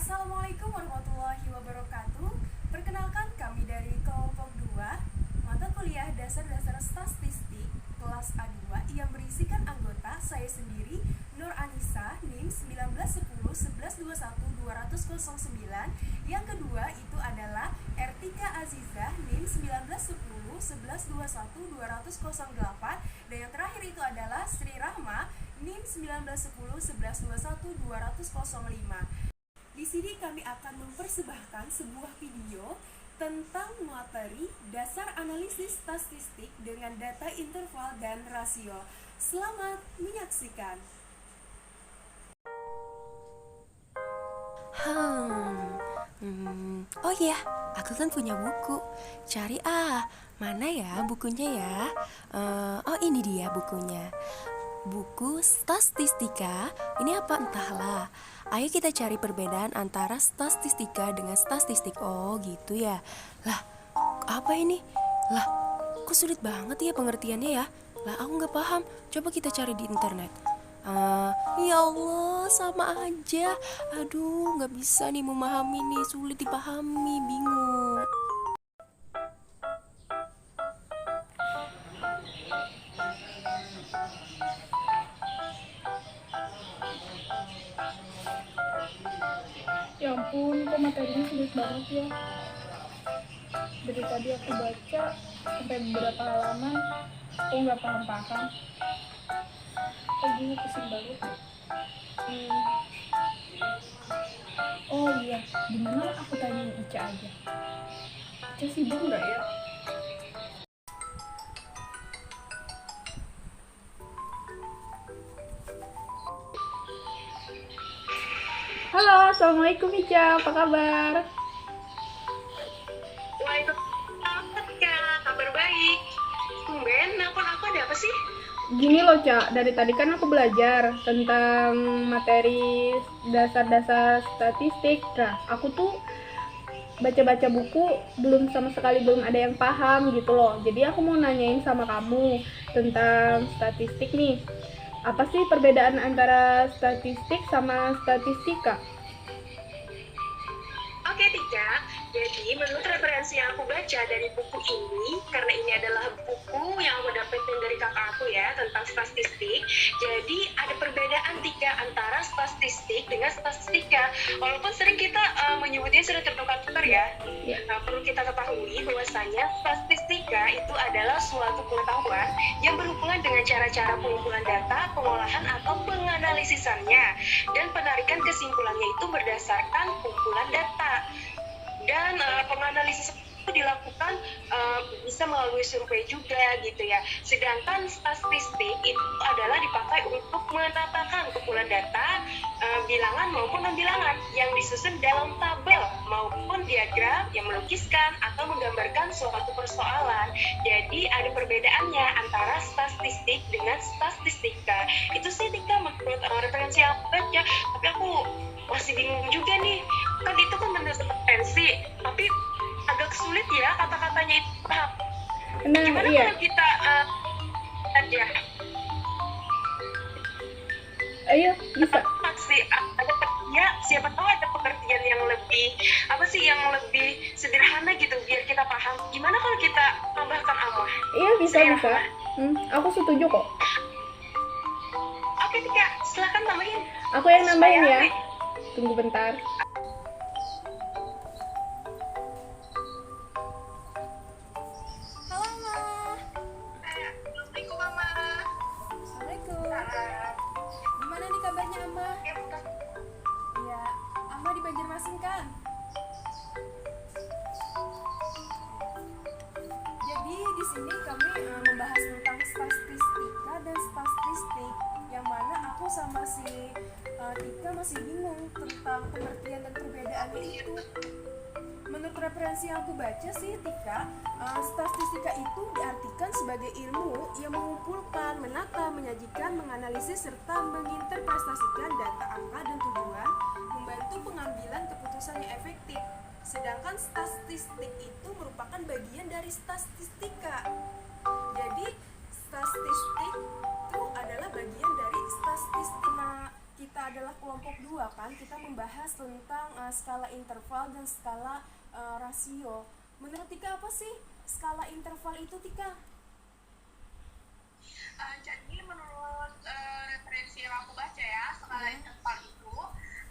Assalamualaikum warahmatullahi wabarakatuh. Perkenalkan, kami dari kelompok 2 mata kuliah dasar-dasar statistik kelas A2 yang berisikan anggota saya sendiri Nur Anissa NIM 1910 1121 20009. Yang kedua itu adalah Ertika Azizah NIM 1910 1121 20008, dan yang terakhir itu adalah Sri Rahma NIM 1910 1121 20005. Di sini kami akan mempersembahkan sebuah video tentang materi dasar analisis statistik dengan data interval dan rasio. Selamat menyaksikan. Oh iya, aku kan punya buku. Cari mana ya bukunya ya? Oh ini dia bukunya. Buku statistika. Ini apa entahlah. Ayo kita cari perbedaan antara statistika dengan statistik. Oh gitu ya. Lah, apa ini? Lah, kok sulit banget ya pengertiannya ya? Lah, aku nggak paham. Coba kita cari di internet. Ya Allah, sama aja. Aduh, nggak bisa nih memahami nih, sulit dipahami, bingung. Ya ampun, kok materinya sulit banget ya. Dari tadi aku baca sampai beberapa halaman, aku nggak paham-paham. Kok gini pusing banget. Oh iya, gimana aku tanya Ica aja. Ica sibuk nggak ya? Halo, assalamualaikum Ica, apa kabar? Waalaikumsalam Kak, kabar baik. Tumben, nelpon aku ada apa sih? Gini loh Cak, dari tadi kan aku belajar tentang materi dasar-dasar statistik. Nah, aku tuh baca-baca buku belum sama sekali belum ada yang paham gitu loh. Jadi aku mau nanyain sama kamu tentang statistik nih. Apa sih perbedaan antara statistik sama statistika? Oke Tika, jadi menurut referensi yang aku baca dari buku ini, karena ini adalah buku yang aku dapetin dari kakak aku ya tentang statistik, jadi ada perbedaan Tika antara statistik dengan statistika. Walaupun sering kita menyebutnya sudah tertukar-tukar ya. Nah, perlu kita ketahui bahwasanya statistika itu adalah suatu pengetahuan yang berhubungan dengan cara-cara pengumpulan data, pengolahan atau penganalisisannya, dan penarikan kesimpulannya itu berdasarkan kumpulan data. Dan penganalisis itu dilakukan bisa melalui survei juga gitu ya. Sedangkan statistik itu adalah dipakai untuk menatakan kumpulan data, bilangan maupun non-bilangan yang disusun dalam tabel maupun diagram yang melukiskan atau menggambarkan suatu persoalan. Jadi ada perbedaannya antara statistik dengan statistika. Itu sih Tika menurut referensi yang aku baca, tapi aku masih bingung juga nih. Kan itu kan menurut referensi, tapi agak sulit ya kata-katanya itu paham. Nah, Gimana iya. kalau kita aja Ayo, bisa. pasti ada ya, siapa tahu ada pengertian yang lebih apa sih yang lebih sederhana gitu biar kita paham. Gimana kalau kita tambahkan amah? Iya, bisa. Aku setuju kok. Oke Tika, silakan tambahin. Aku yang nambahin ya. Supaya- Tunggu bentar. Halo Ma. Assalamualaikum Mama. Assalamualaikum. Gimana nih kabarnya Ama? Ya, Ama di Banjarmasin kan? Jadi di sini kami membahas tentang statistika dan statistik, yang mana aku sama si Tika masih bingung tentang pengertian dan perbedaannya itu. Menurut referensi yang aku baca sih Tika, statistika itu diartikan sebagai ilmu yang mengumpulkan, menata, menyajikan, menganalisis, serta menginterpretasikan data angka dan tujuan, membantu pengambilan keputusan yang efektif. Sedangkan statistik itu merupakan bagian dari statistika. Jadi statistik itu adalah bagian dari statistik. Nah, kita adalah kelompok 2 kedua kan kita membahas tentang skala interval dan skala rasio. Menurut Tika apa sih skala interval itu, Tika? Jadi menurut referensi yang aku baca ya, skala interval itu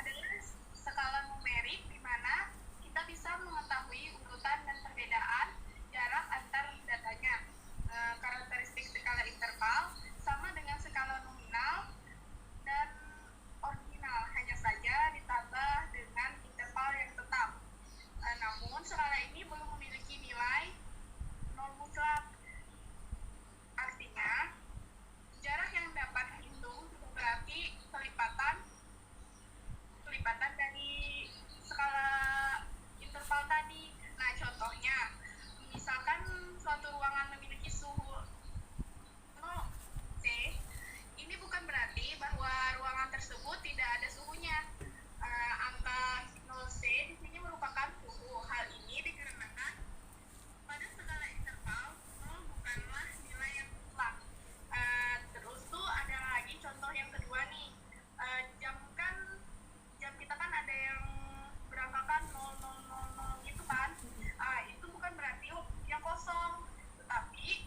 adalah skala numerik di mana kita bisa mengetahui urutan dan perbedaan jarak antar datanya. Karakteristik skala interval sama dengan skala nominal dan ordinal, hanya saja ditambah dengan interval yang tetap. Namun skala ini belum memiliki nilai nol mutlak. Artinya, jarak yang dapat dihitung itu berarti kelipatan dari skala interval tadi. Nah, contohnya, misalkan suatu ruangan memiliki suhu 0 C, ini bukan berarti bahwa ruangan tersebut tidak ada suhunya. Angka 0 C di sini merupakan suhu. Hal ini dikarenakan pada skala interval 0 bukanlah nilai yang mutlak. Terus tuh ada lagi contoh yang kedua nih. Jam kita kan ada yang berangkakan 0000 gitu kan. Itu bukan berarti yang kosong, tetapi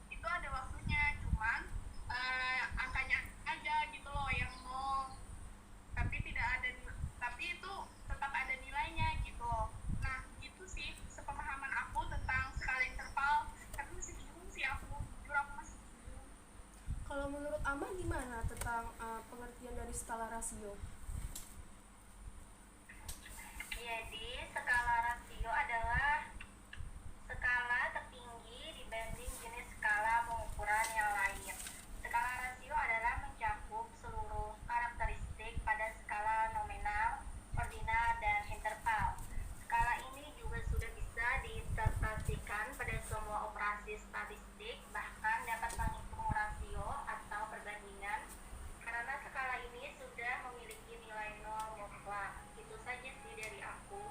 itu ada waktunya, cuman angkanya aja gitu loh yang 0, tapi itu tetap ada nilainya gitu loh. Nah, gitu sih sepemahaman aku tentang skala interval. Tapi masih bingung sih aku, jujur aku masih bingung. Kalau menurut Amah gimana tentang pengertian dari skala rasio? Jadi, skala rasio adalah skala tertinggi dibanding jenis skala pengukuran yang lain. Skala rasio adalah mencakup seluruh karakteristik pada skala nominal, ordinal, dan interval. Skala ini juga sudah bisa diinterpretasikan pada semua operasi statistik, bahkan dapat menghitung rasio atau perbandingan, karena skala ini sudah memiliki nilai nol mutlak. Itu saja sih dari aku.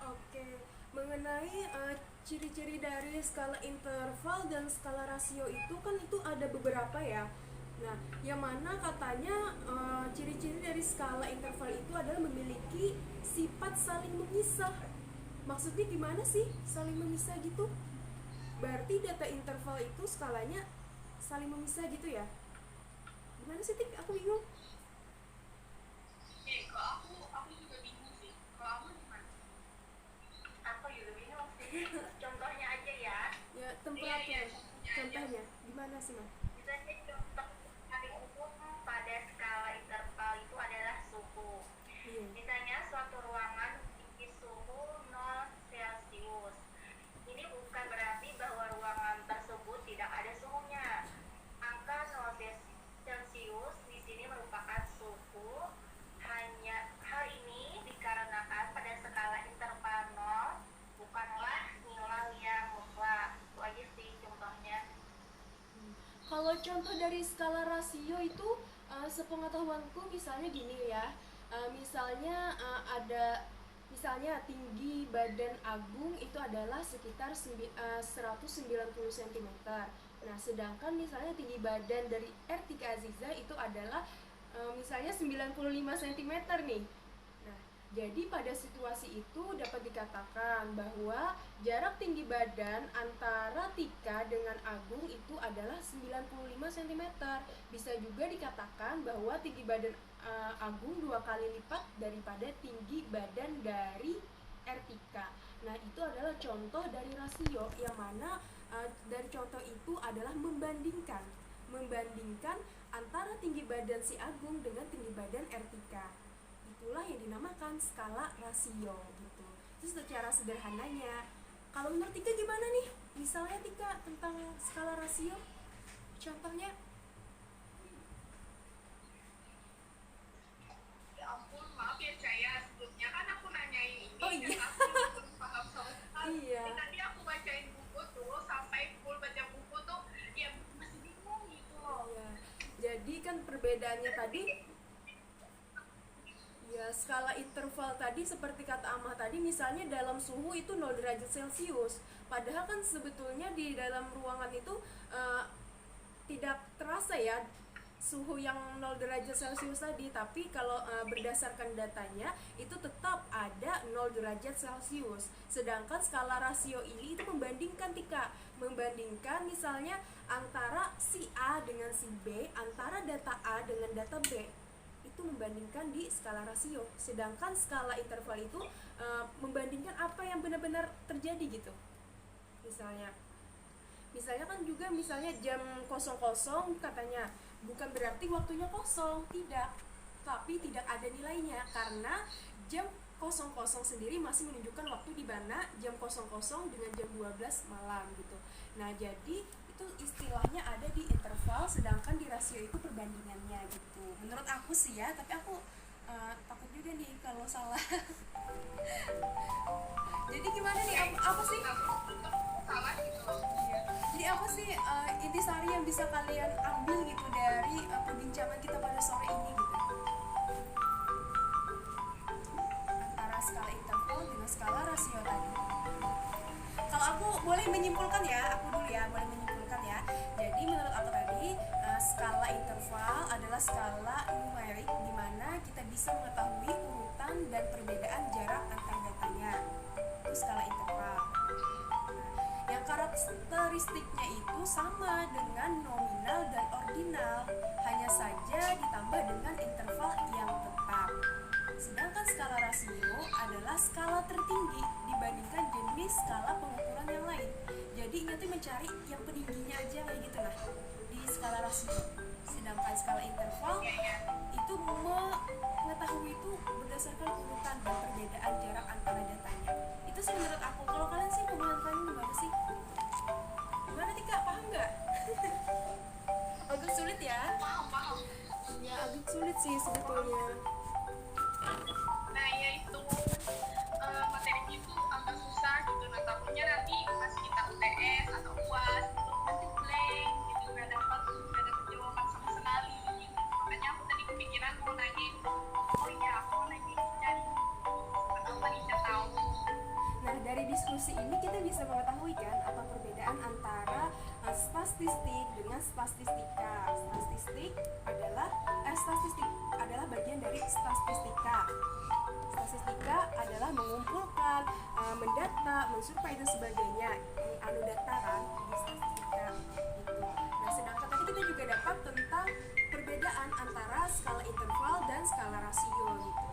Oke, mengenai ciri-ciri dari skala interval dan skala rasio itu kan itu ada beberapa ya. Nah, yang mana katanya ciri-ciri dari skala interval itu adalah memiliki sifat saling memisah. Maksudnya gimana sih saling memisah gitu? Berarti data interval itu skalanya saling memisah gitu ya? Gimana sih, Tik? Aku bingung. Kalau aku juga bingung sih. Kalau kamu gimana? Aku juga bingung sih. Contohnya aja ya. Ya, temperatur. Iya, Contohnya gimana sih, Mas? Misalnya contoh paling umum pada skala interval itu adalah suhu. Iya. Misalnya suatu ruangan memiliki suhu 0 Celcius. Ini bukan berarti bahwa ruangan tersebut tidak ada suhunya. Angka 0 Celcius di sini merupakan suhu. Hanya hal ini dikarenakan pada skala interval 0 bukanlah nilai yang mutlak. Itu aja sih contohnya. Kalau contoh dari skala rasio itu sepengetahuanku misalnya gini ya. Misalnya tinggi badan Agung itu adalah sekitar 190 cm. Nah, sedangkan misalnya tinggi badan dari Ertika Aziza itu adalah misalnya 95 cm nih. Nah, jadi pada situasi itu dapat dikatakan bahwa jarak tinggi badan antara Tika dengan Agung itu adalah 95 cm. Bisa juga dikatakan bahwa tinggi badan Agung 2 kali lipat daripada tinggi badan dari Ertika. Nah, itu adalah contoh dari rasio yang mana dari contoh itu adalah membandingkan antara tinggi badan si Agung dengan tinggi badan Ertika. Itulah yang dinamakan skala rasio gitu. Terus secara sederhananya, kalau menurut Tika gimana nih? Misalnya Tika tentang skala rasio, contohnya? Ya ampun, maaf ya Caya, sebelumnya kan aku nanyain ini. Oh iya. Dan aku belum paham sama sekali. Iya. Tadi aku bacain buku tuh, sampai full baca buku tuh, ya masih bingung gitu loh. Iya. Jadi kan perbedaannya tadi, ya skala interval tadi seperti kata Amah tadi, misalnya dalam suhu itu 0 derajat Celcius. Padahal kan sebetulnya di dalam ruangan itu tidak terasa ya suhu yang 0 derajat Celcius tadi, tapi kalau berdasarkan datanya itu tetap ada 0 derajat Celcius. Sedangkan skala rasio ini itu membandingkan membandingkan misalnya antara si A dengan si B, antara data A dengan data B, itu membandingkan di skala rasio. Sedangkan skala interval itu membandingkan apa yang benar-benar terjadi gitu. Misalnya kan juga misalnya jam 00 katanya bukan berarti waktunya kosong, tidak, tapi tidak ada nilainya karena jam 00 sendiri masih menunjukkan waktu di mana jam 00 dengan jam 12 malam gitu. Nah, jadi itu istilahnya ada di interval, sedangkan di rasio itu perbandingannya gitu. Menurut aku sih ya, tapi aku takut juga nih kalau salah. Jadi gimana nih, apa sih? Iya. Jadi apa sih intisari yang bisa kalian ambil gitu dari perbincangan kita pada sore ini gitu? Antara skala interval dengan skala rasio tadi. Kalau aku boleh menyimpulkan ya, boleh menyimpulkan ya. Jadi menurut aku tadi skala interval adalah skala numerik di mana kita bisa mengetahui urutan dan perbedaan jarak antar datanya. Itu skala interval. Yang karakteristiknya itu sama dengan nominal dan ordinal, hanya saja ditambah dengan interval yang tetap. Sedangkan skala rasio adalah skala tertinggi dibandingkan jenis skala pengukuran yang lain. Jadi ingat mencari yang peningginya aja kayak gitu lah di skala rasio. Sedangkan skala interval itu mengetahui itu berdasarkan urutan dan perbedaan jarak antara datanya. Itu sih menurut aku. Kalau kalian sih pemahaman kalian gimana sih? Gimana Tika, paham nggak? Agak sulit ya? Paham. Ya agak sulit sih sebetulnya. Nah, ya itu materinya itu agak susah gitu. Nah, takutnya nanti pas kita UTS atau UAS itu nanti blank gitu, nggak dapat jawaban sama sekali gitu. Makanya aku tadi kepikiran mau nanya, aku mau nanya cari atau Manisha tahu. Nah, dari diskusi ini kita bisa mengetahui kan apa perbedaan antara statistik dengan statistika. Statistik adalah bagian dari statistika. Statistika adalah mengumpulkan, mendata, mensurvei dan sebagainya. Ini data kan di statistika gitu. Nah, sedangkan tadi kita juga dapat tentang perbedaan antara skala interval dan skala rasio gitu.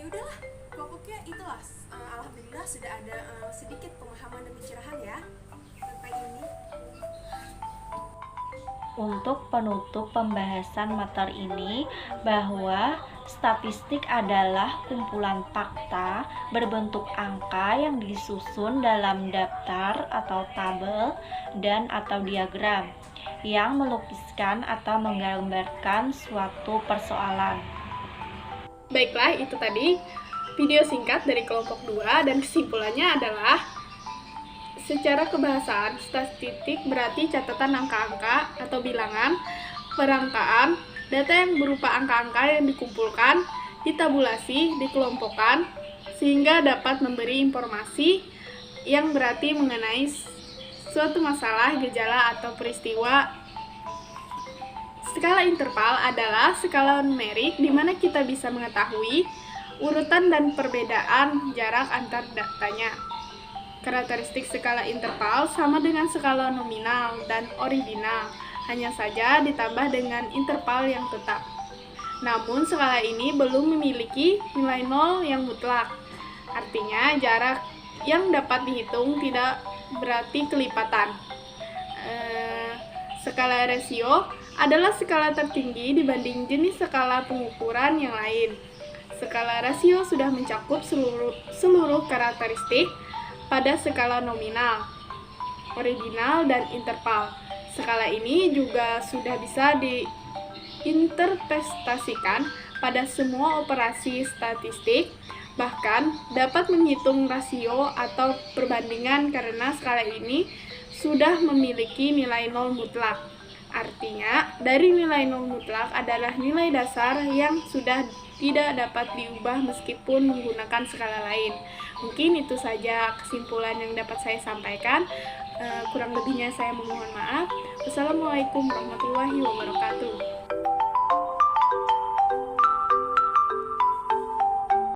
Ya udahlah, pokoknya itulah alhamdulillah sudah ada sedikit pemahaman dan pencerahan ya tentang ini. Untuk penutup pembahasan materi ini, bahwa statistik adalah kumpulan fakta berbentuk angka yang disusun dalam daftar atau tabel dan atau diagram yang melukiskan atau menggambarkan suatu persoalan. Baiklah, itu tadi video singkat dari kelompok 2 dan kesimpulannya adalah secara kebahasaan, statistik berarti catatan angka-angka atau bilangan, perangkaan, data yang berupa angka-angka yang dikumpulkan, ditabulasi, dikelompokkan, sehingga dapat memberi informasi yang berarti mengenai suatu masalah, gejala, atau peristiwa. Skala interval adalah skala numerik di mana kita bisa mengetahui urutan dan perbedaan jarak antar datanya. Karakteristik skala interval sama dengan skala nominal dan ordinal, hanya saja ditambah dengan interval yang tetap. Namun skala ini belum memiliki nilai nol yang mutlak. Artinya jarak yang dapat dihitung tidak berarti kelipatan. Skala rasio adalah skala tertinggi dibanding jenis skala pengukuran yang lain. Skala rasio sudah mencakup seluruh karakteristik pada skala nominal, ordinal, dan interval. Skala ini juga sudah bisa diinterpretasikan pada semua operasi statistik, bahkan dapat menghitung rasio atau perbandingan karena skala ini sudah memiliki nilai nol mutlak. Artinya, dari nilai nol mutlak adalah nilai dasar yang sudah tidak dapat diubah meskipun menggunakan skala lain. Mungkin itu saja kesimpulan yang dapat saya sampaikan. Kurang lebihnya saya memohon maaf. Wassalamualaikum warahmatullahi wabarakatuh.